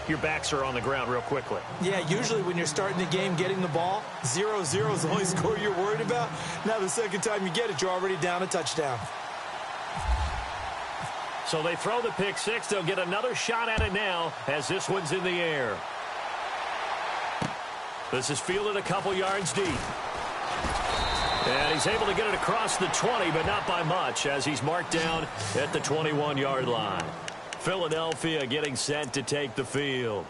your backs are on the ground real quickly. Yeah, usually when you're starting the game getting the ball, 0-0 is the only score you're worried about. Now the second time you get it, you're already down a touchdown. So they throw the pick six. They'll get another shot at it now as this one's in the air. This is fielded a couple yards deep. And he's able to get it across the 20, but not by much as he's marked down at the 21-yard line. Philadelphia getting set to take the field.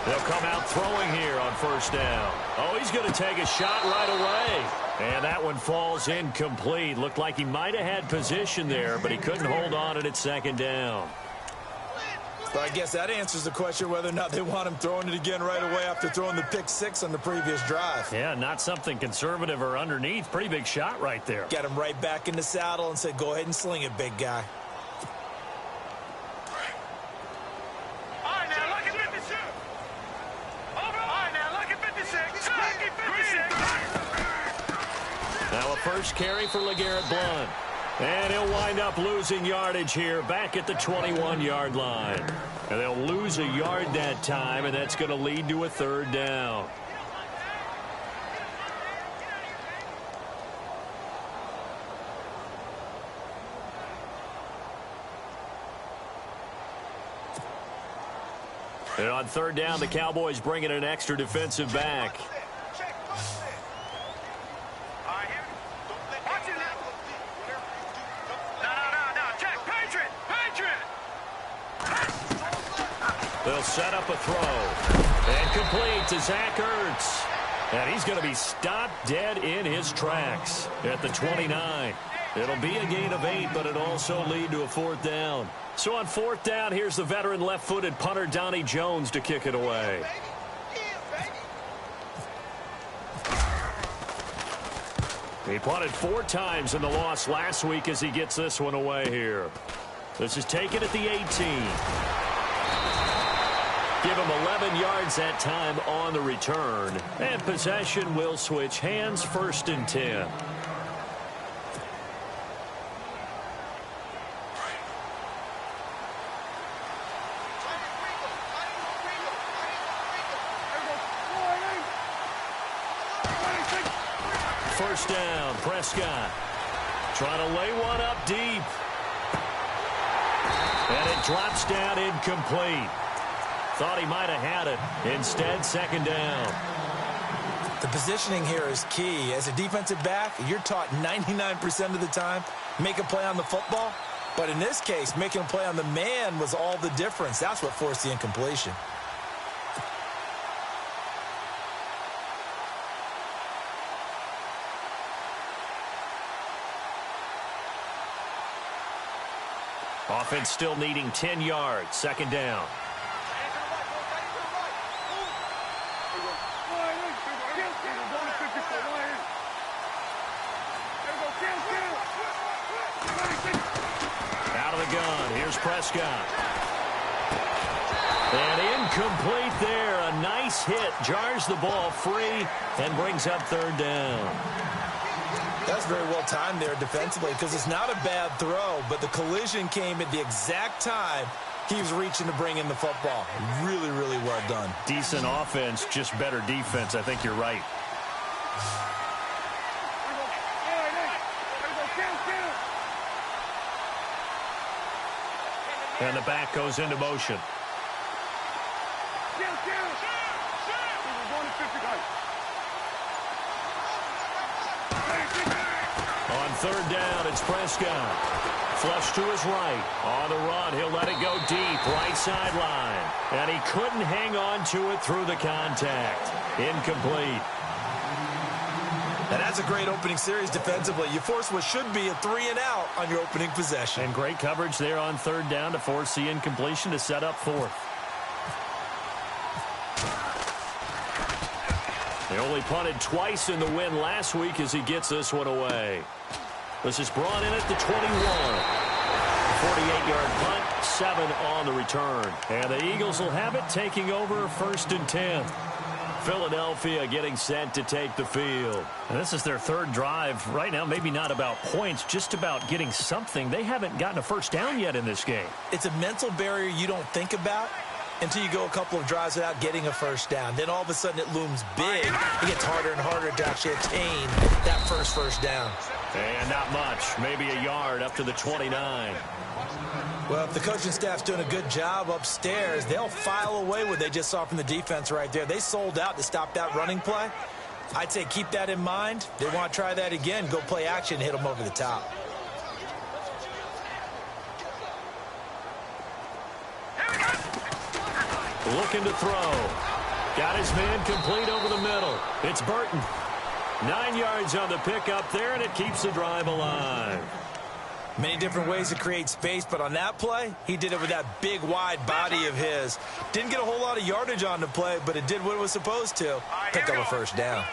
They'll come out throwing here on first down. Oh, he's going to take a shot right away. And that one falls incomplete. Looked like he might have had position there, but he couldn't hold on at second down. But I guess that answers the question whether or not they want him throwing it again right away after throwing the pick six on the previous drive. Yeah, not something conservative or underneath. Pretty big shot right there. Got him right back in the saddle and said, go ahead and sling it, big guy. Now a first carry for LeGarrette Blount. And he'll wind up losing yardage here back at the 21-yard line. And they'll lose a yard that time, and that's going to lead to a third down. And on third down, the Cowboys bring in an extra defensive back. They'll set up a throw. And complete to Zach Ertz. And he's going to be stopped dead in his tracks at the 29. It'll be a gain of 8, but it'll also lead to a fourth down. So on fourth down, here's the veteran left-footed punter Donnie Jones to kick it away. He punted 4 times in the loss last week as he gets this one away here. This is taken at the 18. Give him 11 yards that time on the return. And possession will switch hands, 1st and 10. First down, Prescott. Trying to lay one up deep. And it drops down incomplete. Thought he might have had it. Instead, second down. The positioning here is key. As a defensive back, you're taught 99% of the time, make a play on the football. But in this case, making a play on the man was all the difference. That's what forced the incompletion. Offense still needing 10 yards. Second down. Out of the gun. Here's Prescott. And incomplete there. A nice hit. Jars the ball free and brings up third down. That's very well timed there defensively because it's not a bad throw, but the collision came at the exact time he was reaching to bring in the football. Really, really well done. Decent offense, just better defense. I think you're right. And the back goes into motion. On third down, it's Prescott. Flush to his right. On the run, he'll let it go deep, right sideline. And he couldn't hang on to it through the contact. Incomplete. And that's a great opening series defensively. You force what should be a 3-and-out on your opening possession. And great coverage there on third down to force the incompletion to set up fourth. They only punted twice in the win last week as he gets this one away. This is brought in at the 21. 48-yard punt, 7 on the return. And the Eagles will have it, taking over 1st and 10. Philadelphia getting set to take the field. And this is their 3rd drive. Right now, maybe not about points, just about getting something. They haven't gotten a first down yet in this game. It's a mental barrier you don't think about until you go a couple of drives without getting a first down. Then all of a sudden it looms big. It gets harder and harder to actually attain that first down. And not much, maybe a yard up to the 29. Well, if the coaching staff's doing a good job upstairs, they'll file away what they just saw from the defense right there. They sold out to stop that running play. I'd say keep that in mind. They want to try that again, go play action, hit them over the top. Looking to throw. Got his man complete over the middle. It's Burton. 9 yards on the pickup there, and it keeps the drive alive. Many different ways to create space, but on that play, he did it with that big, wide body of his. Didn't get a whole lot of yardage on the play, but it did what it was supposed to. Pick up a first down.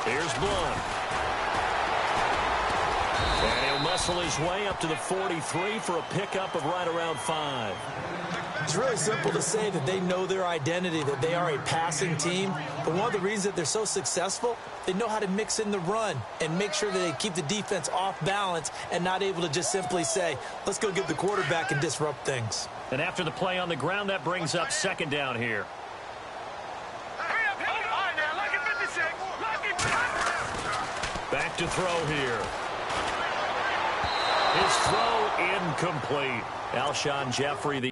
Here's Blunt. And he'll muscle his way up to the 43 for a pickup of right around 5. It's really simple to say that they know their identity, that they are a passing team. But one of the reasons that they're so successful, they know how to mix in the run and make sure that they keep the defense off balance and not able to just simply say, let's go get the quarterback and disrupt things. And after the play on the ground, that brings up 2nd down here. Back to throw here. His throw incomplete. Alshon Jeffrey, the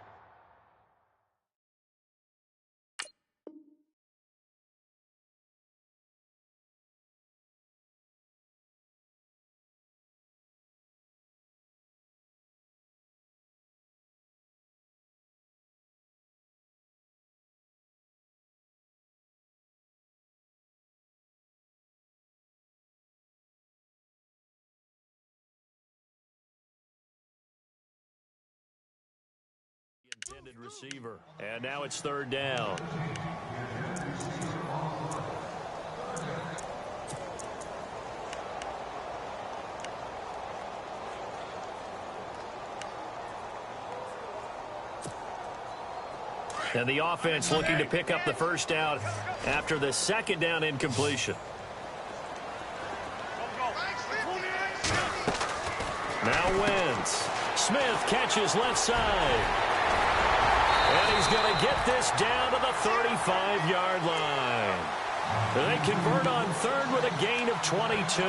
intended receiver. And now it's 3rd down. And the offense looking to pick up the first down after the 2nd down incompletion. Now Wentz. Smith catches left side. And he's going to get this down to the 35-yard line. They convert on 3rd with a gain of 22.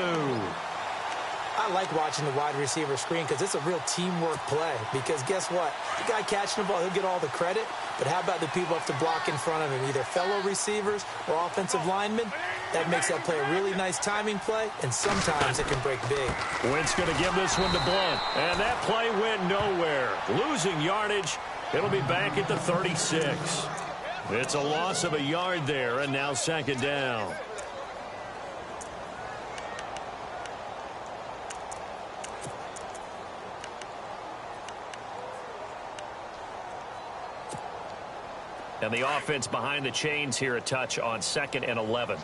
I like watching the wide receiver screen because it's a real teamwork play. Because guess what? The guy catching the ball, he'll get all the credit. But how about the people who have to block in front of him, either fellow receivers or offensive linemen? That makes that play a really nice timing play, and sometimes it can break big. Wentz going to give this one to Blunt. And that play went nowhere. Losing yardage. It'll be back at the 36. It's a loss of a yard there, and now 2nd down. And the offense behind the chains here, a touch on 2nd and 11.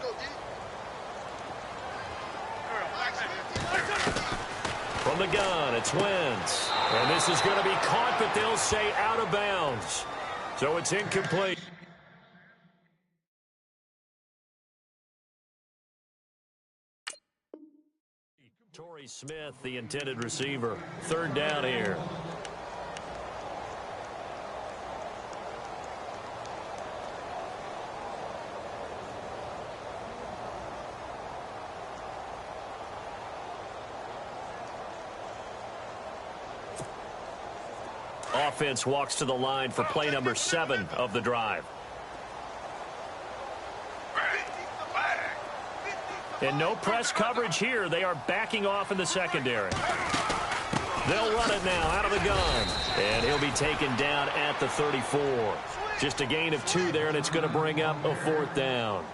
From the gun, it's Wentz. And this is going to be caught, but they'll say out of bounds. So it's incomplete. Torrey Smith, the intended receiver. 3rd down here. Offense walks to the line for play number 7 of the drive. And no press coverage here. They are backing off in the secondary. They'll run it now out of the gun. And he'll be taken down at the 34. Just a gain of 2 there, and it's going to bring up a 4th down.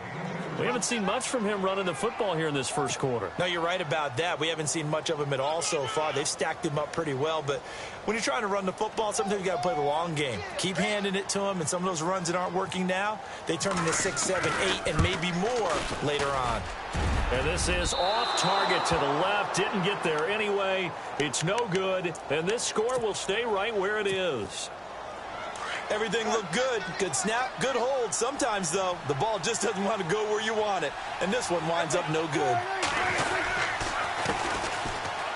We haven't seen much from him running the football here in this first quarter. No, you're right about that. We haven't seen much of him at all so far. They've stacked him up pretty well, but when you're trying to run the football, sometimes you got to play the long game. Keep handing it to him, and some of those runs that aren't working now, they turn into 6, 7, 8, and maybe more later on. And this is off target to the left. Didn't get there anyway. It's no good, and this score will stay right where it is. Everything looked good. Good snap, good hold. Sometimes, though, the ball just doesn't want to go where you want it. And this one winds up no good.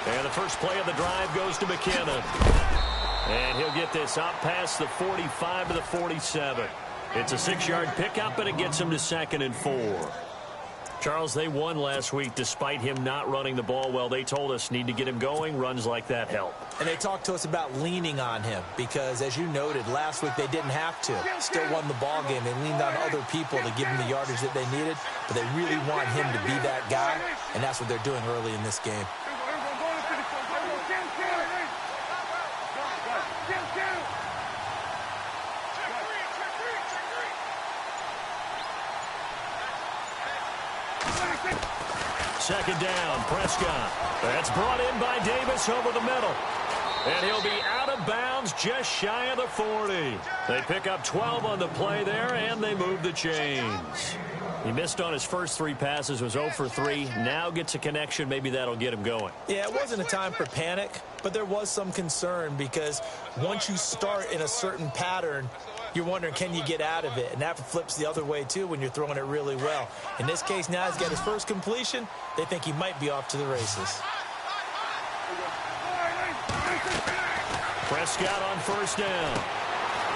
And the first play of the drive goes to McKinnon. And he'll get this out past the 45 to the 47. It's a 6-yard pickup, and it gets him to 2nd and 4. Charles, they won last week despite him not running the ball well. They told us need to get him going. Runs like that help. And they talked to us about leaning on him because, as you noted, last week they didn't have to. Still won the ball game. They leaned on other people to give him the yardage that they needed, but they really want him to be that guy, and that's what they're doing early in this game. Second down, Prescott. That's brought in by Davis over the middle. And he'll be out of bounds just shy of the 40. They pick up 12 on the play there, and they move the chains. He missed on his first 3 passes, was 0 for 3. Now gets a connection. Maybe that'll get him going. Yeah, it wasn't a time for panic, but there was some concern because once you start in a certain pattern, you're wondering, can you get out of it? And that flips the other way, too, when you're throwing it really well. In this case, now he's got his first completion. They think he might be off to the races. Prescott on first down.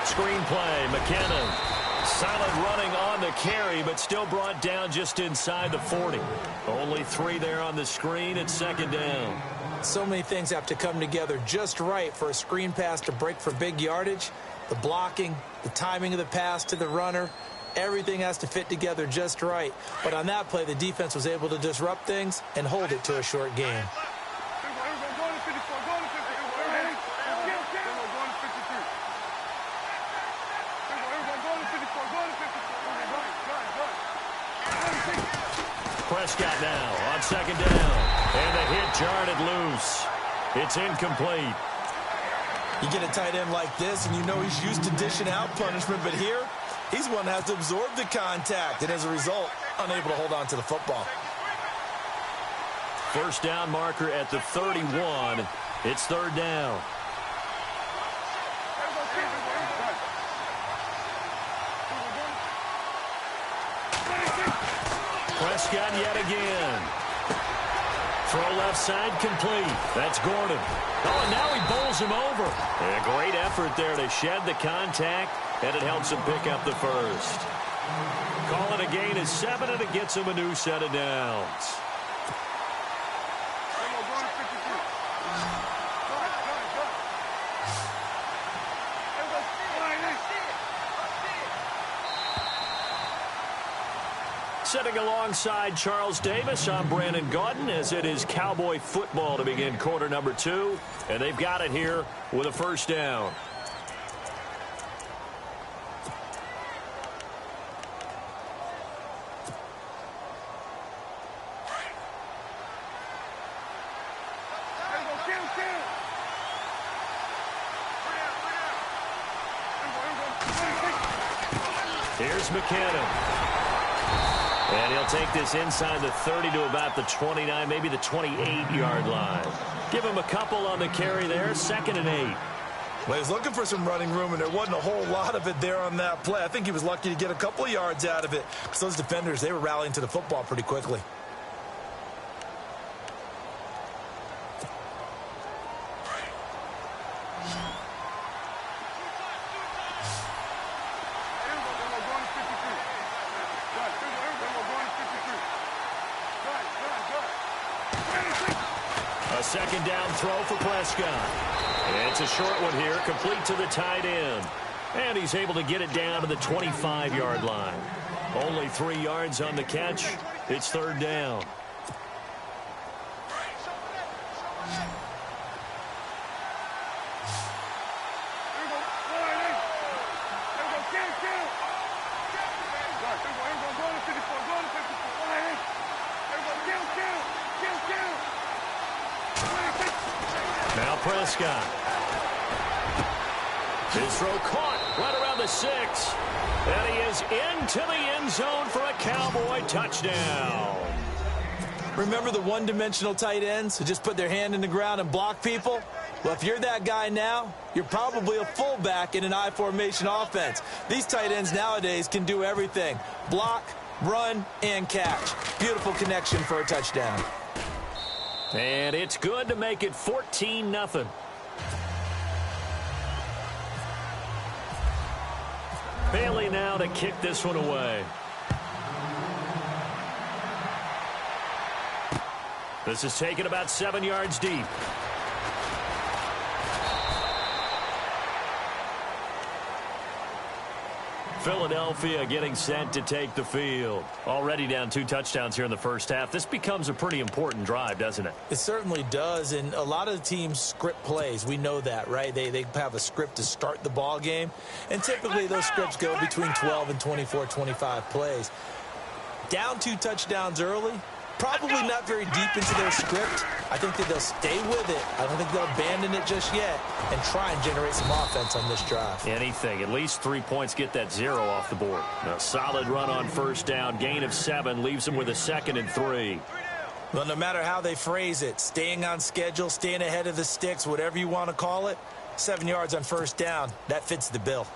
Screen play, McKinnon. Solid running on the carry, but still brought down just inside the 40. Only 3 there on the screen at 2nd down. So many things have to come together just right for a screen pass to break for big yardage. The blocking, the timing of the pass to the runner, everything has to fit together just right. But on that play, the defense was able to disrupt things and hold it to a short game. Prescott now on 2nd down. And the hit jarred loose. It's incomplete. You get a tight end like this, and you know he's used to dishing out punishment, but here, he's one that has to absorb the contact, and as a result, unable to hold on to the football. First down marker at the 31. It's 3rd down. Prescott yet again. Throw left side complete. That's Gordon. Oh, and now he bowls him over. A great effort there to shed the contact, and it helps him pick up the first. Call it a gain of 7, and it gets him a new set of downs. Sitting alongside Charles Davis, I'm Brandon Gaudin, as it is Cowboy football to begin quarter number 2. And they've got it here with a first down. Here's McKinnon. And he'll take this inside the 30 to about the 29, maybe the 28-yard line. Give him a couple on the carry there, 2nd and 8. Well, he's looking for some running room, and there wasn't a whole lot of it there on that play. I think he was lucky to get a couple of yards out of it, because those defenders, they were rallying to the football pretty quickly. A 2nd down throw for Prescott. It's a short one here, complete to the tight end. And he's able to get it down to the 25-yard line. Only 3 yards on the catch. It's 3rd down. Prescott. His throw caught right around the 6. And he is into the end zone for a Cowboy touchdown. Remember the one-dimensional tight ends who just put their hand in the ground and block people? Well, if you're that guy now, you're probably a fullback in an I-formation offense. These tight ends nowadays can do everything. Block, run, and catch. Beautiful connection for a touchdown. And it's good to make it 14-0. Bailey now to kick this one away. This is taken about 7 yards deep. Philadelphia getting set to take the field. Already down 2 touchdowns here in the first half. This becomes a pretty important drive, doesn't it? It certainly does, and a lot of the teams script plays. We know that, right? They have a script to start the ball game, and typically those scripts go between 12 and 24, 25 plays. Down 2 touchdowns early, probably not very deep into their script. I think that they'll stay with it. I don't think they'll abandon it just yet and try and generate some offense on this drive. Anything. At least 3 points, get that 0 off the board. A solid run on first down. Gain of 7 leaves them with a 2nd and 3. Well, no matter how they phrase it, staying on schedule, staying ahead of the sticks, whatever you want to call it, 7 yards on first down, that fits the bill.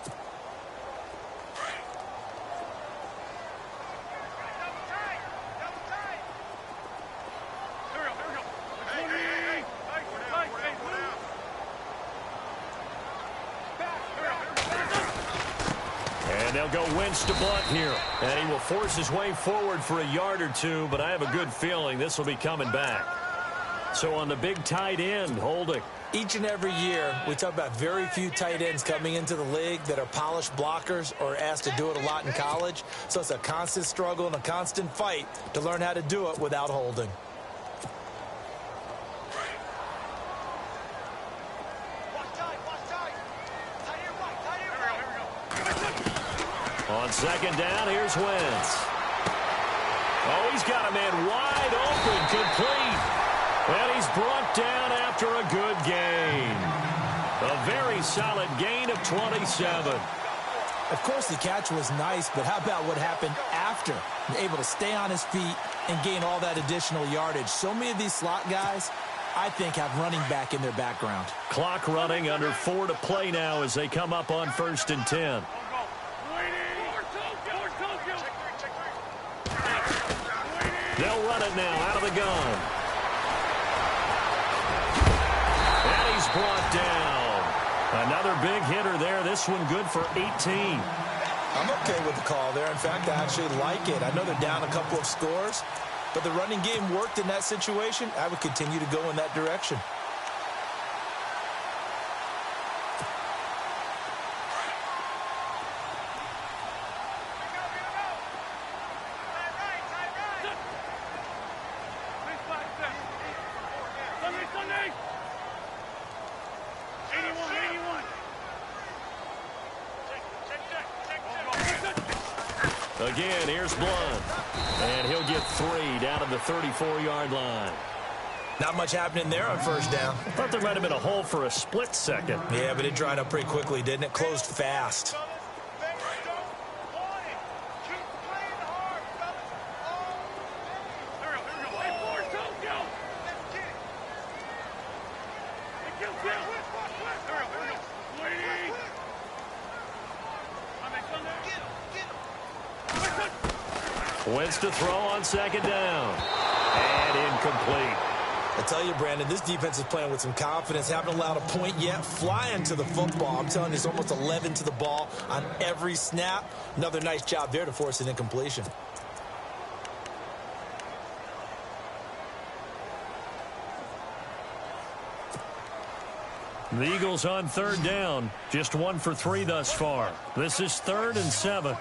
They'll go Wentz to Blunt here. And he will force his way forward for a yard or 2, but I have a good feeling this will be coming back. So on the big tight end, holding. Each and every year, we talk about very few tight ends coming into the league that are polished blockers or asked to do it a lot in college. So it's a constant struggle and a constant fight to learn how to do it without holding. On second down, here's Wentz. Oh, he's got a man wide open, complete. And he's brought down after a good gain. A very solid gain of 27. Of course, the catch was nice, but how about what happened after? Able to stay on his feet and gain all that additional yardage. So many of these slot guys, I think, have running back in their background. Clock running, under 4 to play now as they come up on 1st and 10. They'll run it now out of the gun. And he's brought down. Another big hitter there. This one good for 18. I'm okay with the call there. In fact, I actually like it. I know they're down a couple of scores, but the running game worked in that situation. I would continue to go in that direction. Again, here's Blunt. And he'll get 3 down to the 34-yard line. Not much happening there on first down. I thought there might have been a hole for a split second. Yeah, but it dried up pretty quickly, didn't it? Closed fast. Wentz to throw on second down. And incomplete. I tell you, Brandon, this defense is playing with some confidence. Haven't allowed a point yet. Flying to the football. I'm telling you, it's almost 11 to the ball on every snap. Another nice job there to force an incompletion. The Eagles on third down. Just 1 for 3 thus far. This is 3rd and 7.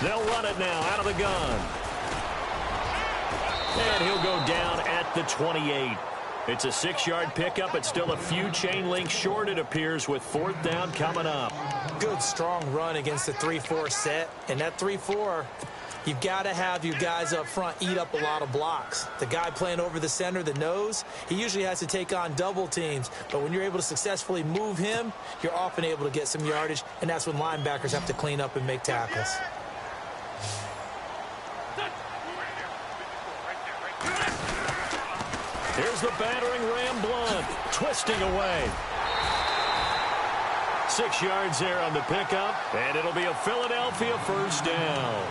They'll run it now out of the gun. And he'll go down at the 28. It's a 6-yard pickup. It's still a few chain links short, it appears, with 4th down coming up. Good, strong run against the 3-4 set. And that 3-4, You've got to have your guys up front eat up a lot of blocks. The guy playing over the center, the nose, he usually has to take on double teams. But when you're able to successfully move him, you're often able to get some yardage, and that's when linebackers have to clean up and make tackles. Here's the battering Ram Blunt, twisting away. 6 yards there on the pickup, and it'll be a Philadelphia first down.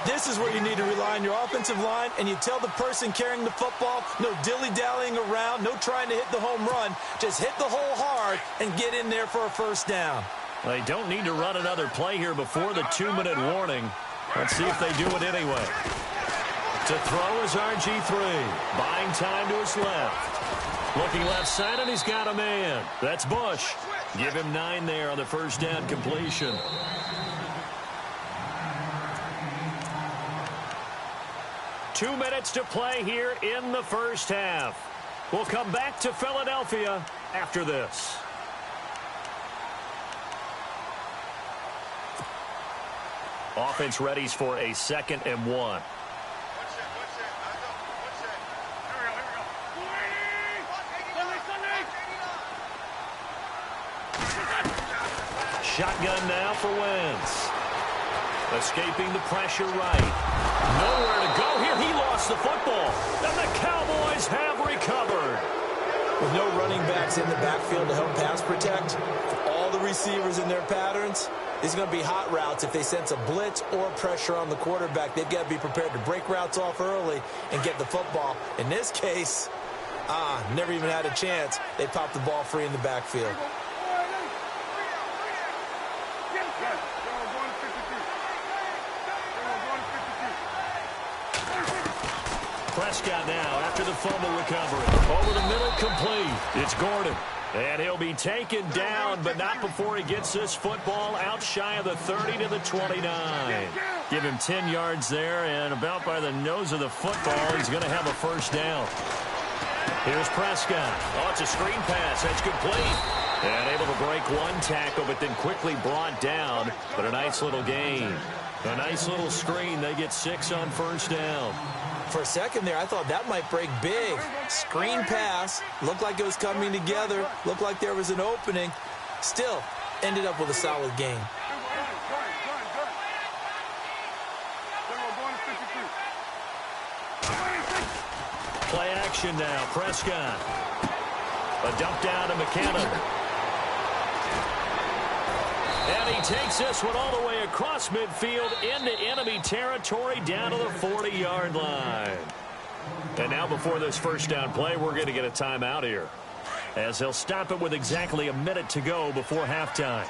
This is where you need to rely on your offensive line, and you tell the person carrying the football, no dilly-dallying around, no trying to hit the home run. Just hit the hole hard and get in there for a first down. They don't need to run another play here before the 2-minute warning. Let's see if they do it anyway. To throw is RG3, buying time to his left. Looking left side, and he's got a man. That's Bush. Give him 9 there on the first down completion. Two minutes to play here in the first half. We'll come back to Philadelphia after this. Offense readies for a 2nd and 1. Shotgun now for Wentz. Escaping the pressure right. Nowhere to go here. He lost the football. And the Cowboys have recovered. With no running backs in the backfield to help pass protect, all the receivers in their patterns, it's going to be hot routes. If they sense a blitz or pressure on the quarterback, they've got to be prepared to break routes off early and get the football. In this case, never even had a chance. They popped the ball free in the backfield. Prescott now after the fumble recovery. Over the middle, complete. It's Gordon. And he'll be taken down, but not before he gets this football out shy of the 30 to the 29. Give him 10 yards there, and about by the nose of the football, he's going to have a first down. Here's Prescott. Oh, it's a screen pass. That's complete. And able to break one tackle, but then quickly brought down. But a nice little gain. A nice little screen. They get 6 on first down. For a second there, I thought that might break big. Screen pass. Looked like it was coming together. Looked like there was an opening. Still, ended up with a solid gain. Play action now. Prescott. A dump down to McKinnon. And he takes this one all the way across midfield into enemy territory down to the 40-yard line. And now before this first down play, we're going to get a timeout here, as they'll stop it with exactly a minute to go before halftime.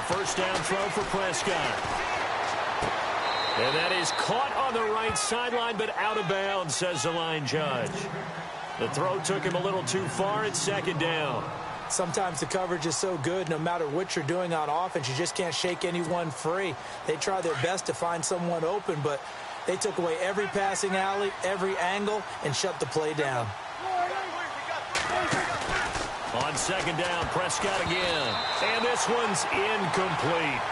First down throw for Prescott. And that is caught on the right sideline, but out of bounds, says the line judge. The throw took him a little too far. It's 2nd down. Sometimes the coverage is so good, no matter what you're doing on offense, you just can't shake anyone free. They try their best to find someone open, but they took away every passing alley, every angle, and shut the play down. On 2nd down, Prescott again. And this one's incomplete.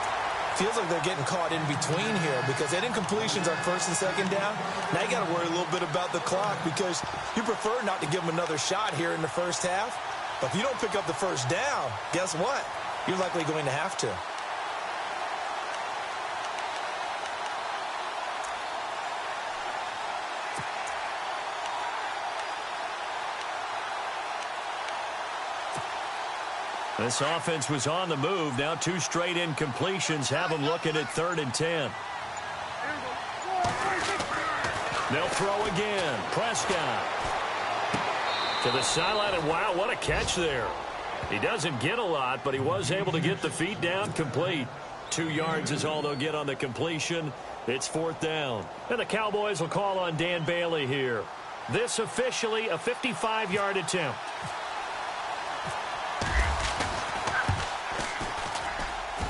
Feels like they're getting caught in between here because they did incompletions on 1st and 2nd down. Now you got to worry a little bit about the clock because you prefer not to give them another shot here in the first half. But if you don't pick up the first down, guess what? You're likely going to have to. This offense was on the move. Now 2 straight incompletions have them looking at 3rd and 10. They'll throw again. Prescott to the sideline, and wow, what a catch there. He doesn't get a lot, but he was able to get the feet down complete. 2 yards is all they'll get on the completion. It's 4th down. And the Cowboys will call on Dan Bailey here. This officially a 55-yard attempt.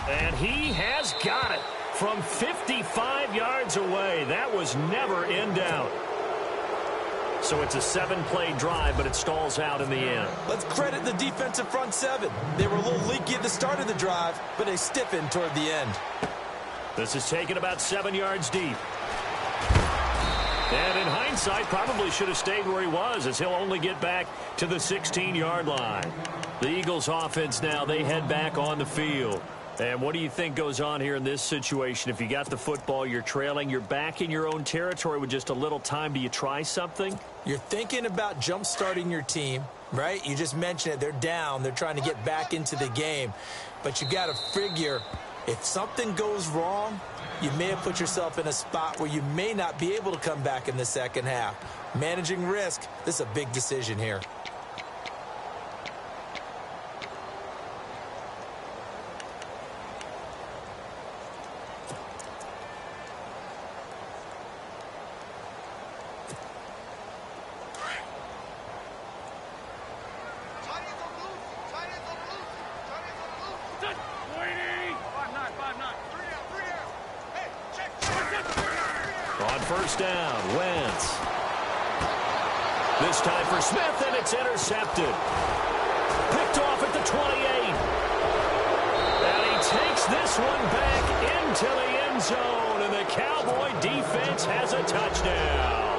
And he has got it. from 55 yards away. That was never in doubt. So it's a 7-play drive, but it stalls out in the end. Let's credit the defensive front seven. They were a little leaky at the start of the drive, but they stiffened toward the end. This is taken about 7 yards deep. And in hindsight, probably should have stayed where he was, as he'll only get back to the 16-yard line. The Eagles offense now, they head back on the field. And what do you think goes on here in this situation? If you got the football, you're trailing, you're back in your own territory with just a little time. Do you try something? You're thinking about jump-starting your team, right? You just mentioned it. They're down. They're trying to get back into the game. But you got to figure, if something goes wrong, you may have put yourself in a spot where you may not be able to come back in the second half. Managing risk, this is a big decision here. On first down, Wentz. This time for Smith, and it's intercepted. Picked off at the 28. And he takes this one back into the end zone, and the Cowboy defense has a touchdown.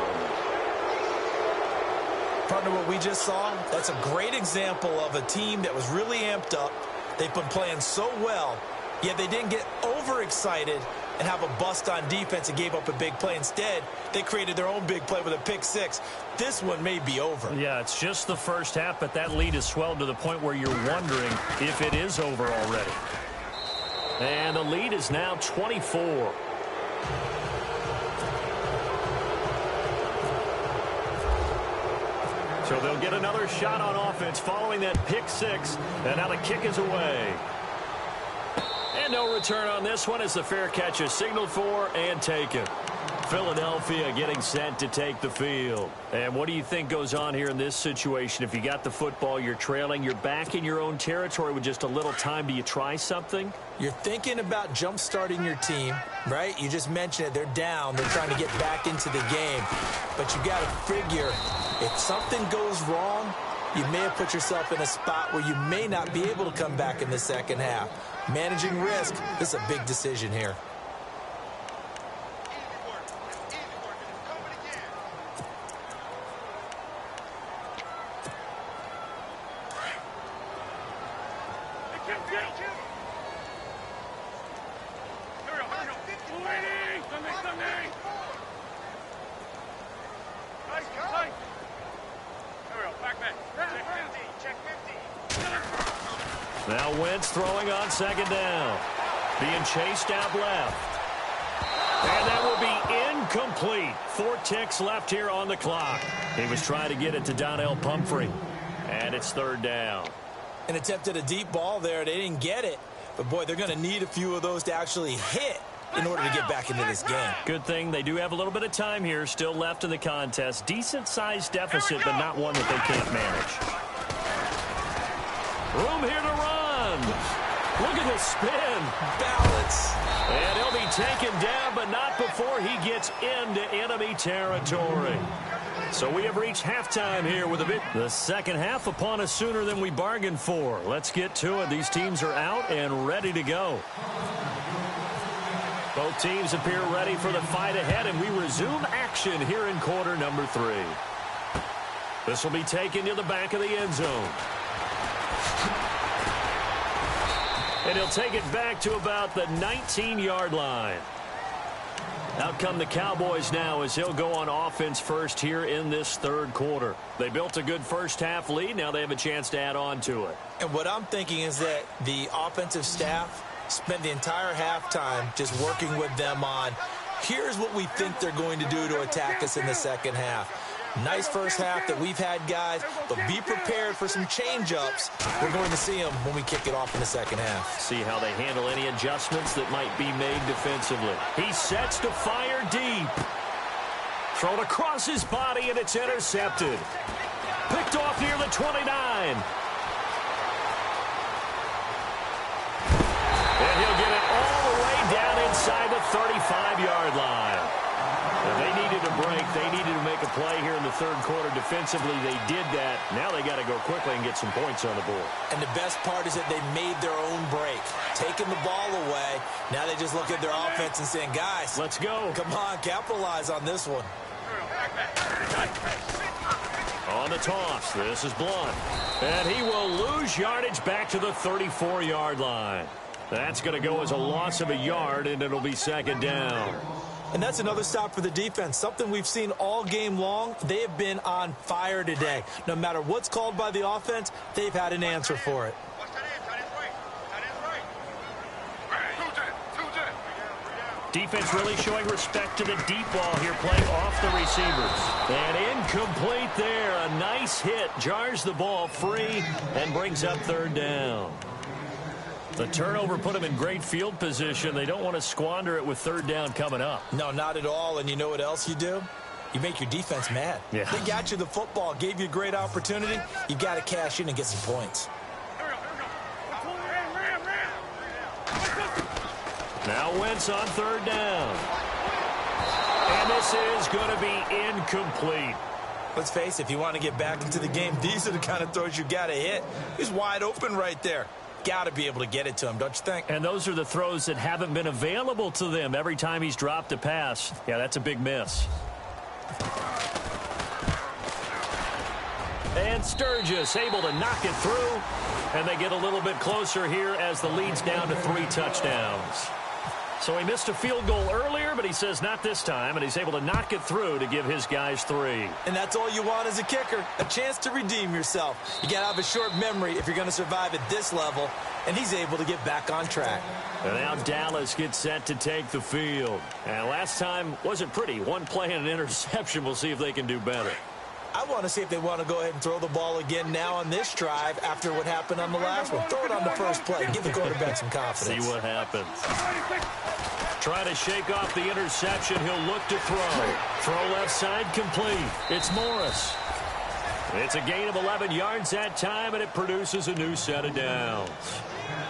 Partner, what we just saw, that's a great example of a team that was really amped up. They've been playing so well, yet they didn't get overexcited and have a bust on defense and gave up a big play. Instead, they created their own big play with a pick six. This one may be over. Yeah, it's just the first half, but that lead has swelled to the point where you're wondering if it is over already. And the lead is now 24. So they'll get another shot on offense following that pick six, and now the kick is away. And no return on this one as the fair catch is signaled for and taken. Philadelphia getting set to take the field. And what do you think goes on here in this situation? If you got the football, you're trailing, you're back in your own territory with just a little time. Do you try something? You're thinking about jump-starting your team, right? You just mentioned it. They're down. They're trying to get back into the game. But you got to figure, if something goes wrong, you may have put yourself in a spot where you may not be able to come back in the second half. Managing risk, this is a big decision here. Now Wentz throwing on second down. Being chased out left. And that will be incomplete. 4 ticks left here on the clock. He was trying to get it to Donnell Pumphrey. And it's third down. An attempt at a deep ball there. They didn't get it. But, boy, they're going to need a few of those to actually hit in order to get back into this game. Good thing they do have a little bit of time here still left in the contest. Decent-sized deficit, but not one that they can't manage. Room here to run. Look at the spin. Balance. And he'll be taken down, but not before he gets into enemy territory. So we have reached halftime here with the second half upon us sooner than we bargained for. Let's get to it. These teams are out and ready to go. Both teams appear ready for the fight ahead, and we resume action here in quarter number 3. This will be taken to the back of the end zone. And he'll take it back to about the 19-yard line. Out come the Cowboys now as he'll go on offense first here in this third quarter. They built a good first-half lead. Now they have a chance to add on to it. And what I'm thinking is that the offensive staff spent the entire halftime just working with them on, here's what we think they're going to do to attack us in the second half. Nice first half that we've had, guys, but be prepared for some change-ups. We're going to see them when we kick it off in the second half. See how they handle any adjustments that might be made defensively. He sets to fire deep. Thrown across his body, and it's intercepted. Picked off near the 29. And he'll get it all the way down inside the 35-yard line. Now, they needed a break. They needed to make a play here in the third quarter. Defensively, they did that. Now they got to go quickly and get some points on the board. And the best part is that they made their own break. Taking the ball away. Now they just look at their offense and saying, guys, let's go. Come on, capitalize on this one. On the toss, this is Blunt. And he will lose yardage back to the 34-yard line. That's going to go as a loss of a yard, and it'll be second down. And that's another stop for the defense, something we've seen all game long. They have been on fire today. No matter what's called by the offense, they've had an answer for it. Defense really showing respect to the deep ball here, playing off the receivers. And incomplete there. A nice hit. Jars the ball free and brings up third down. The turnover put them in great field position. They don't want to squander it with third down coming up. No, not at all. And you know what else you do? You make your defense mad. Yeah. They got you the football, gave you a great opportunity. You got to cash in and get some points. Now Wentz on third down. And this is going to be incomplete. Let's face it, if you want to get back into the game, these are the kind of throws you got to hit. He's wide open right there. Got to be able to get it to him, don't you think? And those are the throws that haven't been available to them every time he's dropped a pass. Yeah, that's a big miss. And Sturgis able to knock it through. And they get a little bit closer here as the lead's down to 3 touchdowns. So he missed a field goal earlier, but he says not this time, and he's able to knock it through to give his guys 3. And that's all you want as a kicker, a chance to redeem yourself. You got to have a short memory if you're going to survive at this level, and he's able to get back on track. And now Dallas gets set to take the field. And last time wasn't pretty. One play and an interception. We'll see if they can do better. I want to see if they want to go ahead and throw the ball again now on this drive after what happened on the last one. Throw it on the first play. Give the quarterback some confidence. See what happens. Trying to shake off the interception. He'll look to throw. Throw left side complete. It's Morris. It's a gain of 11 yards that time, and it produces a new set of downs.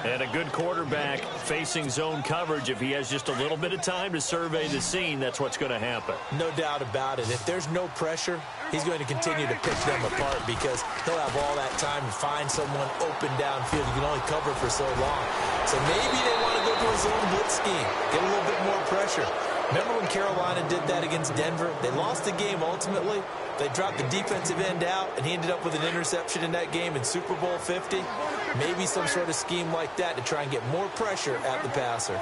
And a good quarterback facing zone coverage. If he has just a little bit of time to survey the scene, that's what's going to happen. No doubt about it. If there's no pressure, he's going to continue to pick them apart because he'll have all that time to find someone open downfield. You can only cover for so long. So maybe they want to go to a zone blitz scheme, get a little bit more pressure. Remember when Carolina did that against Denver? They lost the game ultimately. They dropped the defensive end out, and he ended up with an interception in that game in Super Bowl 50. Maybe some sort of scheme like that to try and get more pressure at the passer.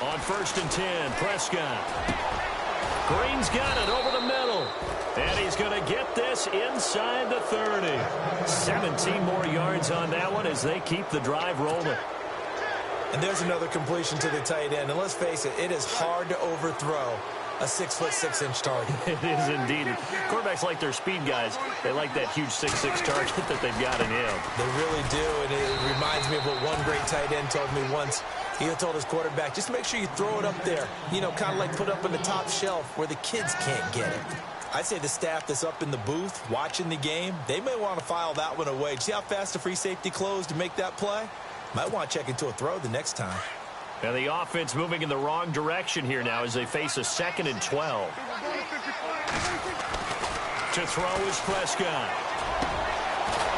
On 1st and 10, Prescott. Green's got it over the middle. And he's going to get this inside the 30. 17 more yards on that one as they keep the drive rolling. And there's another completion to the tight end. And let's face it, it is hard to overthrow a 6'6" target. It is indeed. Quarterbacks like their speed guys. They like that huge 6'6" target that they've got in him. They really do. And it reminds me of what one great tight end told me once. He told his quarterback, just make sure you throw it up there. You know, kind of like put up on the top shelf where the kids can't get it. I'd say the staff that's up in the booth watching the game, they may want to file that one away. See how fast the free safety closed to make that play? Might want to check into a throw the next time. And the offense moving in the wrong direction here now as they face a 2nd and 12. To throw is Prescott.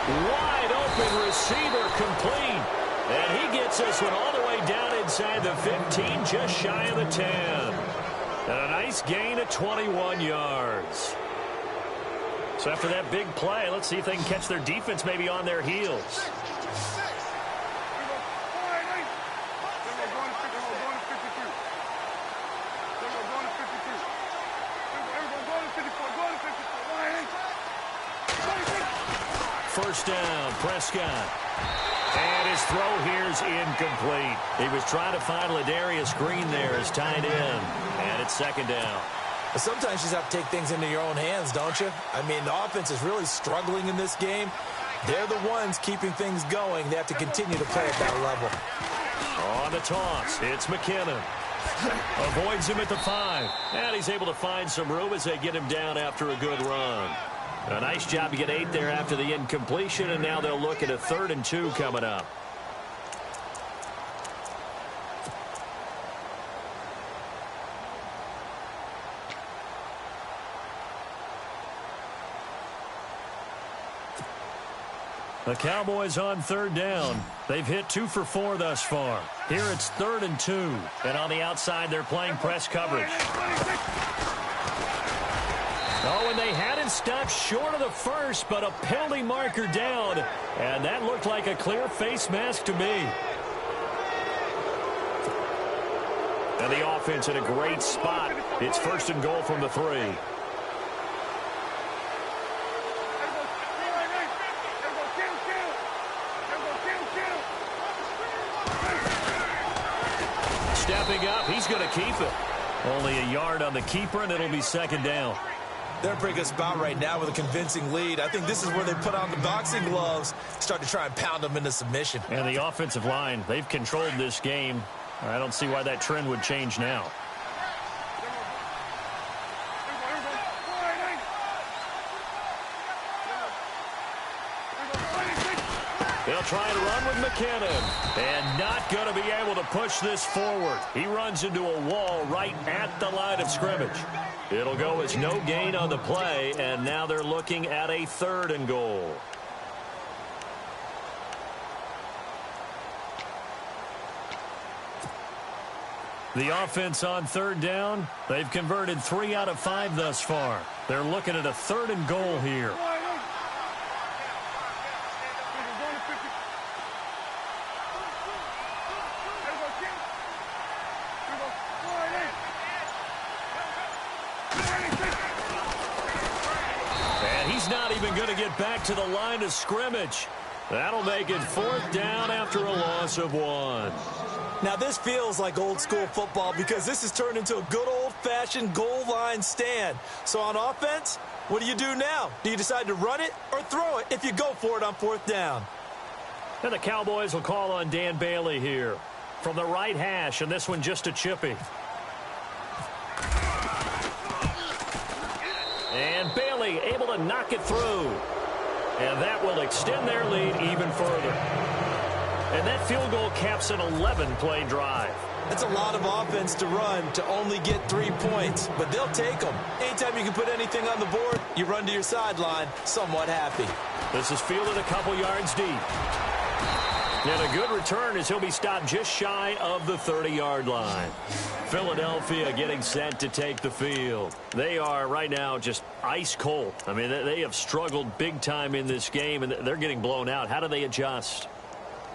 Wide open receiver complete. And he gets this one all the way down inside the 15, just shy of the 10. And a nice gain of 21 yards. So after that big play, let's see if they can catch their defense maybe on their heels. First down, Prescott. And his throw here is incomplete. He was trying to find Ladarius Green there as tight end. And it's 2nd down. But sometimes you just have to take things into your own hands, don't you? I mean, the offense is really struggling in this game. They're the ones keeping things going. They have to continue to play at that level. On the toss, it's McKinnon. Avoids him at the 5. And he's able to find some room as they get him down after a good run. A nice job to get 8 there after the incompletion, and now they'll look at a 3rd and 2 coming up. The Cowboys on 3rd down. They've hit 2 for 4 thus far. Here it's 3rd and 2. And on the outside, they're playing press coverage. Oh, and they had it stopped short of the first, but a penalty marker down. And that looked like a clear face mask to me. And the offense in a great spot. It's 1st and goal from the 3. Stepping up, he's going to keep it. Only a yard on the keeper, and it'll be 2nd down. They're in a pretty good spot right now with a convincing lead. I think this is where they put on the boxing gloves, start to try and pound them into submission. And the offensive line, they've controlled this game. I don't see why that trend would change now. They'll try and run with McKinnon. And not going to be able to push this forward. He runs into a wall right at the line of scrimmage. It'll go as no gain on the play, and now they're looking at a 3rd and goal. The offense on 3rd down, they've converted 3 out of 5 thus far. They're looking at a 3rd and goal here. Not even going to get back to the line of scrimmage. That'll make it 4th down after a loss of 1. Now this feels like old school football because this has turned into a good old-fashioned goal line stand. So on offense, what do you do now? Do you decide to run it or throw it if you go for it on 4th down? And the Cowboys will call on Dan Bailey here from the right hash, and this one just a chippy. And Bailey able to knock it through. And that will extend their lead even further. And that field goal caps an 11-play drive. That's a lot of offense to run to only get 3 points, but they'll take them. Anytime you can put anything on the board, you run to your sideline somewhat happy. This is fielded a couple yards deep. And a good return as he'll be stopped just shy of the 30-yard line. Philadelphia getting set to take the field. They are right now just ice cold. I mean, they have struggled big time in this game, and they're getting blown out. How do they adjust?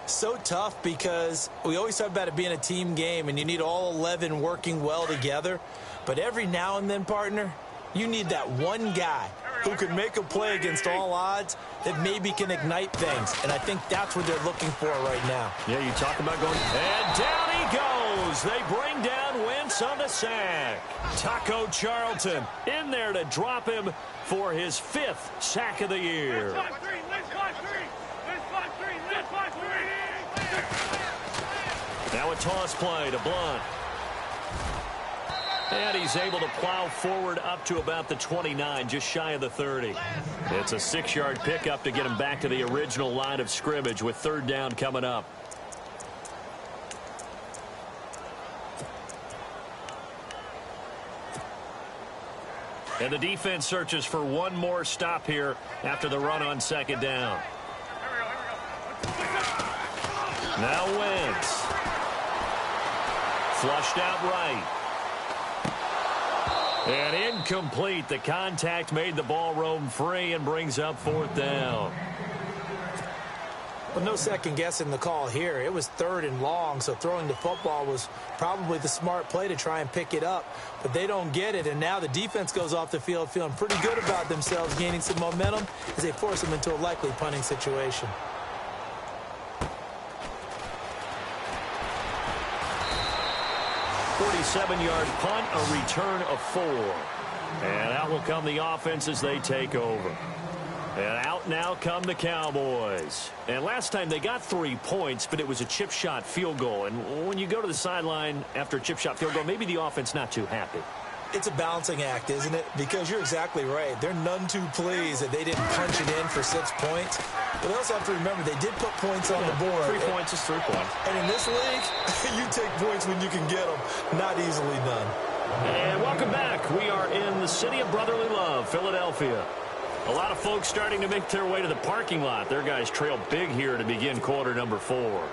So tough because we always talk about it being a team game, and you need all 11 working well together. But every now and then, partner, you need that one guy who can make a play against all odds that maybe can ignite things. And I think that's what they're looking for right now. Yeah, you talk about going. And down he goes. They bring down Wentz on the sack. Taco Charlton in there to drop him for his 5th sack of the year. Now a toss play to Blunt. And he's able to plow forward up to about the 29, just shy of the 30. It's a 6-yard pickup to get him back to the original line of scrimmage with 3rd down coming up. And the defense searches for one more stop here after the run on 2nd down. Now Wentz. Flushed out right. And incomplete. The contact made the ball roam free and brings up 4th down. Well, no second guessing the call here. It was 3rd and long, so throwing the football was probably the smart play to try and pick it up. But they don't get it, and now the defense goes off the field feeling pretty good about themselves, gaining some momentum as they force them into a likely punting situation. .47-yard punt, a return of 4. And out will come the offense as they take over. And out now come the Cowboys. And last time they got 3 points, but it was a chip shot field goal. And when you go to the sideline after a chip shot field goal, maybe the offense not too happy. It's a balancing act, isn't it? Because you're exactly right. They're none too pleased that they didn't punch it in for 6 points. But they also have to remember they did put points on the board. 3 points is 3 points. And in this league, you take points when you can get them. Not easily done. And welcome back. We are in the city of brotherly love, Philadelphia. A lot of folks starting to make their way to the parking lot. Their guys trail big here to begin quarter number 4.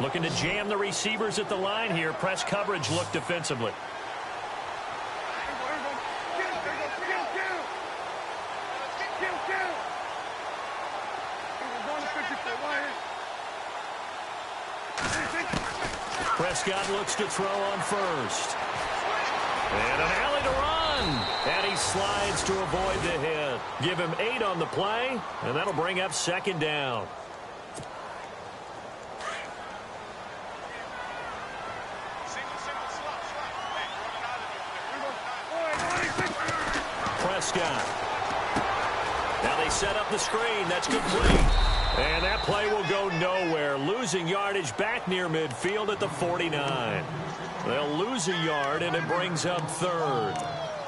Looking to jam the receivers at the line here. Press coverage look defensively. Prescott looks to throw on first. And an alley to run. And he slides to avoid the hit. Give him 8 on the play, and that'll bring up second down. Prescott. Now they set up the screen. That's complete. And that play will go nowhere. Losing yardage back near midfield at the 49. They'll lose a yard, and it brings up third.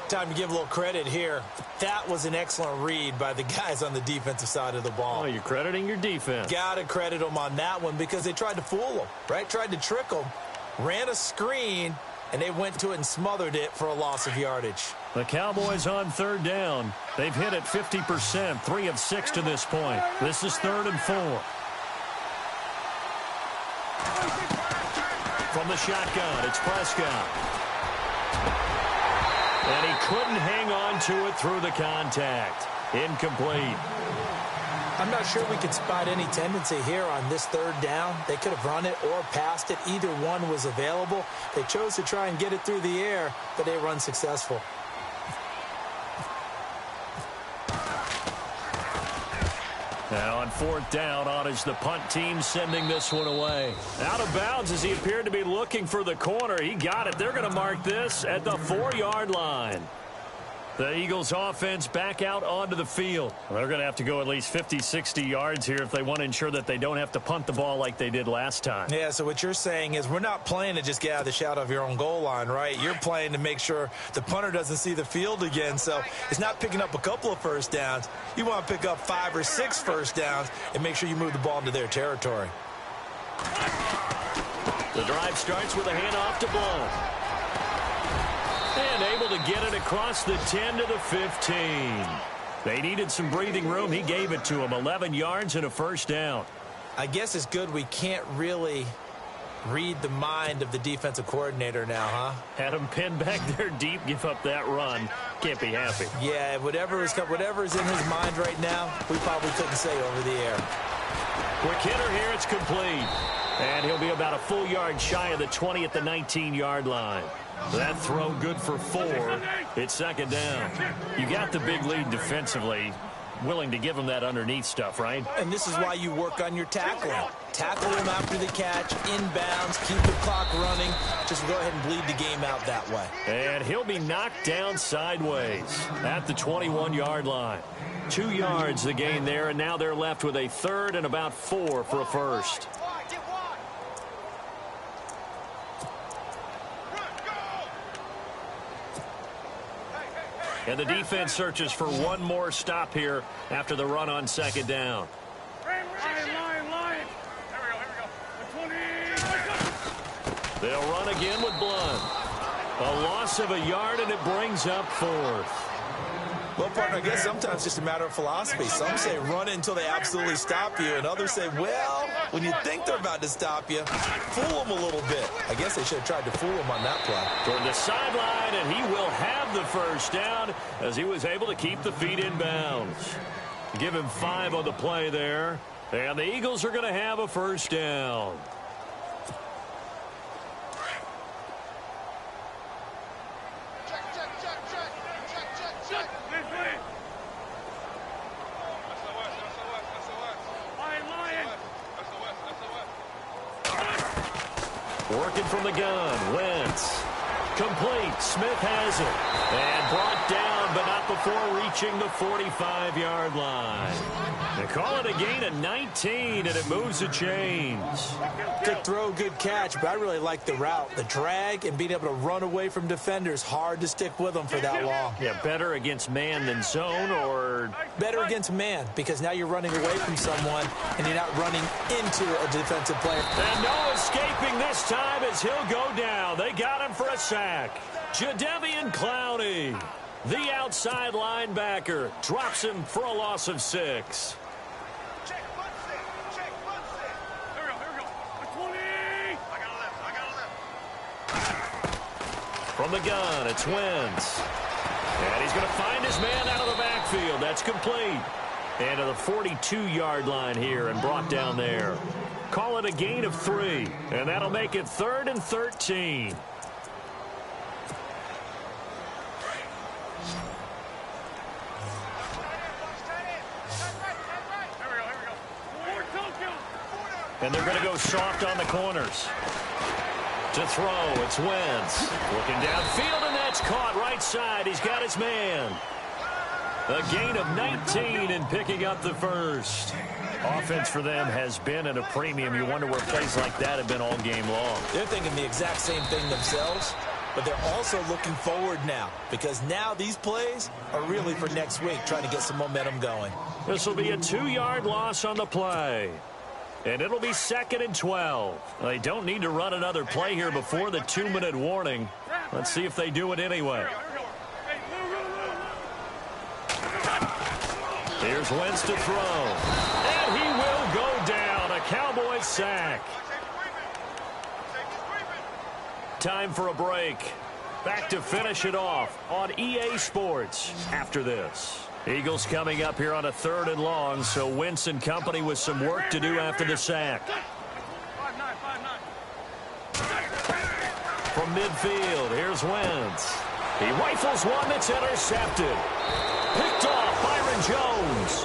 Time to give a little credit here. That was an excellent read by the guys on the defensive side of the ball. Oh, you're crediting your defense. Got to credit them on that one because they tried to fool them, right? Tried to trick them, ran a screen, and they went to it and smothered it for a loss of yardage. The Cowboys on third down. They've hit it 50%, 3 of 6 to this point. This is 3rd and 4. From the shotgun, it's Prescott. And he couldn't hang on to it through the contact. Incomplete. I'm not sure we could spot any tendency here on this 3rd down. They could have run it or passed it. Either one was available. They chose to try and get it through the air, but they were unsuccessful. Now on 4th down, on is the punt team sending this one away. Out of bounds as he appeared to be looking for the corner. He got it. They're going to mark this at the 4-yard line. The Eagles offense back out onto the field. They're going to have to go at least 50, 60 yards here if they want to ensure that they don't have to punt the ball like they did last time. Yeah, so what you're saying is we're not playing to just get out of the shadow of your own goal line, right? You're playing to make sure the punter doesn't see the field again. So it's not picking up a couple of first downs. You want to pick up 5 or 6 first downs and make sure you move the ball into their territory. The drive starts with a handoff to Blount. And able to get it across the 10 to the 15. They needed some breathing room. He gave it to them. 11 yards and a first down. I guess it's good we can't really read the mind of the defensive coordinator now, huh? Had him pinned back there deep, give up that run. Can't be happy. Yeah, whatever is in his mind right now, we probably couldn't say over the air. Quick hitter here, it's complete. And he'll be about a full yard shy of the 20 at the 19-yard line. That throw good for 4. It's second down. You got the big lead defensively. Willing to give him that underneath stuff, right? And this is why you work on your tackling. Tackle him after the catch, inbounds, keep the clock running. Just go ahead and bleed the game out that way. And he'll be knocked down sideways at the 21-yard line. 2 yards the gain there, and now they're left with a 3rd and about 4 for a first. And the defense searches for one more stop here after the run on second down. They'll run again with Blount. A loss of a yard, and it brings up 4th. Well, partner, I guess sometimes it's just a matter of philosophy. Some say run it until they absolutely stop you, and others say, well, when you think they're about to stop you, fool them a little bit. I guess they should have tried to fool them on that play. Toward the sideline, and he will have the first down as he was able to keep the feet in bounds. Give him 5 on the play there, and the Eagles are going to have a first down. Working from the gun, Wentz. Complete. Smith has it. And brought down but not before reaching the 45-yard line. They call it a gain of 19, and it moves the chains. Good throw, good catch, but I really like the route. The drag and being able to run away from defenders, hard to stick with them for that long. Yeah, better against man than zone, or? Better against man, because now you're running away from someone, and you're not running into a defensive player. And no escaping this time as he'll go down. They got him for a sack. Jadeveon Clowney, the outside linebacker, drops him for a loss of 6. From the gun, it's Wentz. And he's going to find his man out of the backfield. That's complete. And to the 42-yard line here and brought down there. Call it a gain of 3. And that'll make it 3rd and 13. And they're going to go soft on the corners. To throw, it's Wentz. Looking downfield, and that's caught right side. He's got his man. A gain of 19 and picking up the first. Offense for them has been at a premium. You wonder where plays like that have been all game long. They're thinking the exact same thing themselves, but they're also looking forward now, because now these plays are really for next week, trying to get some momentum going. This will be a 2-yard loss on the play. And it'll be 2nd and 12. They don't need to run another play here before the 2-minute warning. Let's see if they do it anyway. Here's Wentz to throw. And he will go down. A Cowboys sack. Time for a break. Back to finish it off on EA Sports after this. Eagles coming up here on a 3rd and long, so Wentz and company with some work to do after the sack. From midfield, here's Wentz. He rifles one that's intercepted. Picked off, Byron Jones.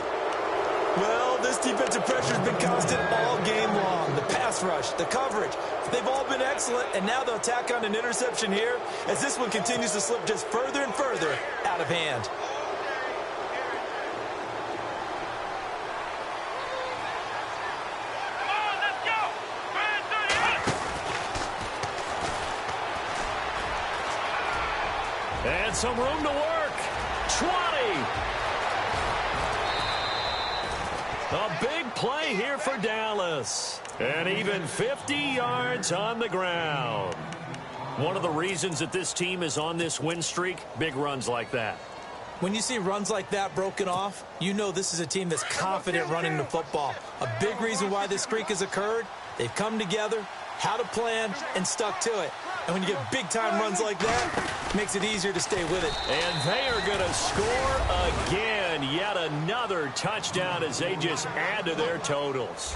Well, this defensive pressure has been constant all game long. The pass rush, the coverage, they've all been excellent, and now they'll tack on an interception here as this one continues to slip just further and further out of hand. And some room to work. 20. A big play here for Dallas. And even 50 yards on the ground. One of the reasons that this team is on this win streak, big runs like that. When you see runs like that broken off, you know this is a team that's confident running the football. A big reason why this streak has occurred, they've come together, had a plan, and stuck to it. And when you get big-time runs like that, it makes it easier to stay with it. And they are going to score again. Yet another touchdown as they just add to their totals.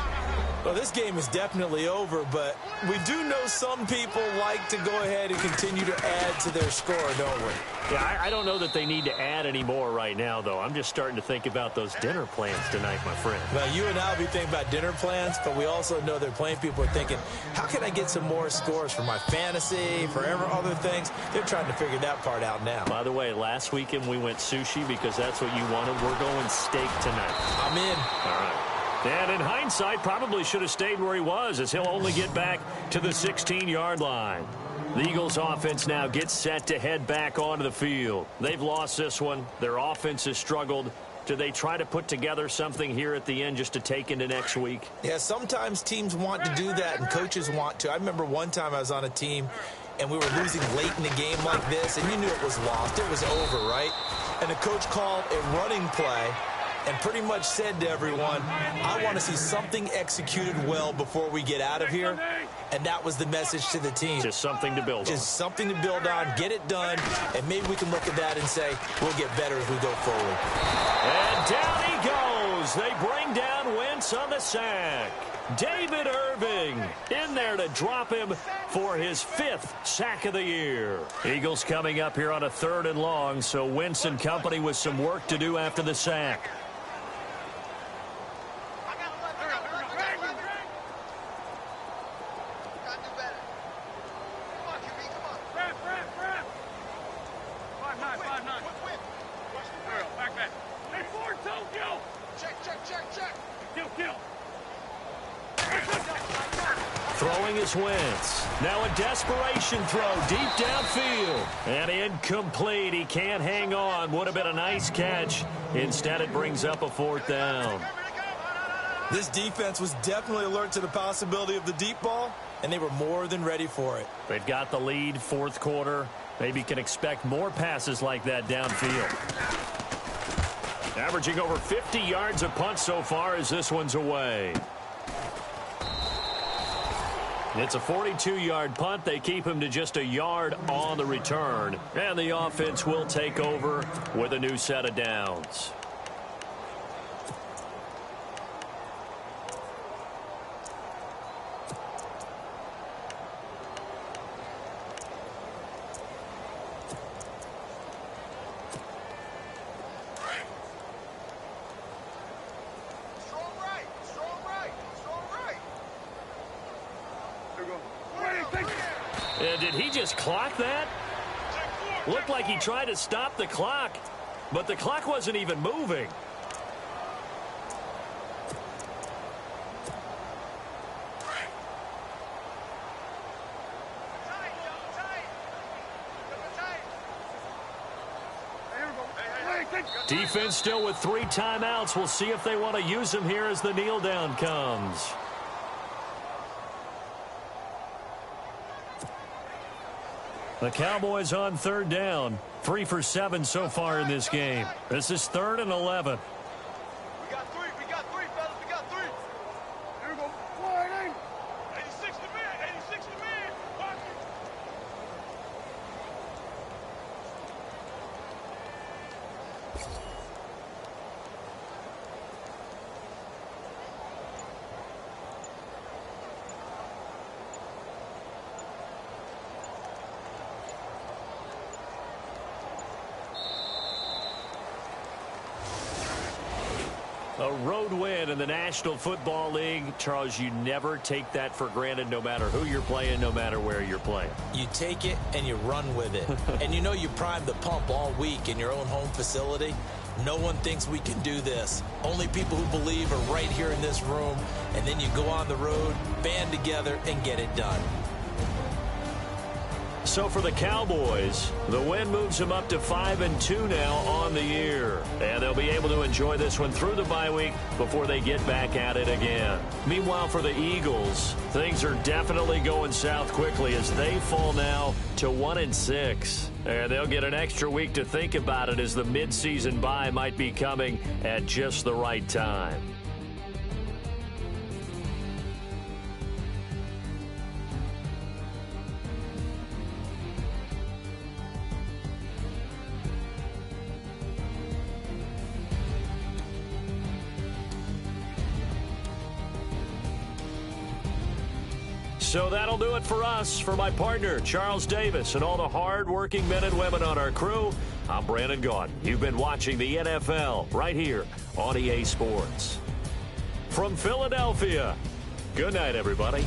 Well, this game is definitely over, but we do know some people like to go ahead and continue to add to their score, don't we? Yeah, I don't know that they need to add any more right now, though. I'm just starting to think about those dinner plans tonight, my friend. Well, you and I will be thinking about dinner plans, but we also know that plenty of people are thinking, how can I get some more scores for my fantasy, for other things? They're trying to figure that part out now. By the way, last weekend we went sushi because that's what you wanted. We're going steak tonight. I'm in. All right. And in hindsight, probably should have stayed where he was, as he'll only get back to the 16-yard line. The Eagles' offense now gets set to head back onto the field. They've lost this one. Their offense has struggled. Do they try to put together something here at the end just to take into next week? Yeah, sometimes teams want to do that, and coaches want to. I remember one time I was on a team, and we were losing late in the game like this, and you knew it was lost. It was over, right? And the coach called a running play and pretty much said to everyone, I want to see something executed well before we get out of here. And that was the message to the team. Just something to build on. Just something to build on, get it done, and maybe we can look at that and say, we'll get better as we go forward. And down he goes. They bring down Wentz on the sack. David Irving in there to drop him for his 5th sack of the year. Eagles coming up here on a 3rd and long, so Wentz and company with some work to do after the sack. Throwing is Wentz. Now a desperation throw deep downfield. And incomplete. He can't hang on. Would have been a nice catch. Instead, it brings up a 4th down. This defense was definitely alert to the possibility of the deep ball, and they were more than ready for it. They've got the lead, 4th quarter. Maybe can expect more passes like that downfield. Averaging over 50 yards a punt so far as this one's away. It's a 42-yard punt. They keep him to just a yard on the return. And the offense will take over with a new set of downs. And did he just clock that? Looked like he tried to stop the clock, but the clock wasn't even moving. Defense still with 3 timeouts. We'll see if they want to use them here as the kneel down comes. The Cowboys on 3rd down. 3 for 7 so far in this game. This is 3rd and 11. We got 3, fellas. We got 3. Here we go. 86 to man. 86 to man. Watch it. A road win in the National Football League. Charles, you never take that for granted no matter who you're playing, no matter where you're playing. You take it and you run with it. And you know you primed the pump all week in your own home facility. No one thinks we can do this. Only people who believe are right here in this room. And then you go on the road, band together, and get it done. So for the Cowboys, the win moves them up to 5-2 now on the year. And they'll be able to enjoy this one through the bye week before they get back at it again. Meanwhile, for the Eagles, things are definitely going south quickly as they fall now to 1-6. And they'll get an extra week to think about it as the midseason bye might be coming at just the right time. So that'll do it for us. For my partner, Charles Davis, and all the hard-working men and women on our crew, I'm Brandon Gaudin. You've been watching the NFL right here on EA Sports. From Philadelphia, good night, everybody.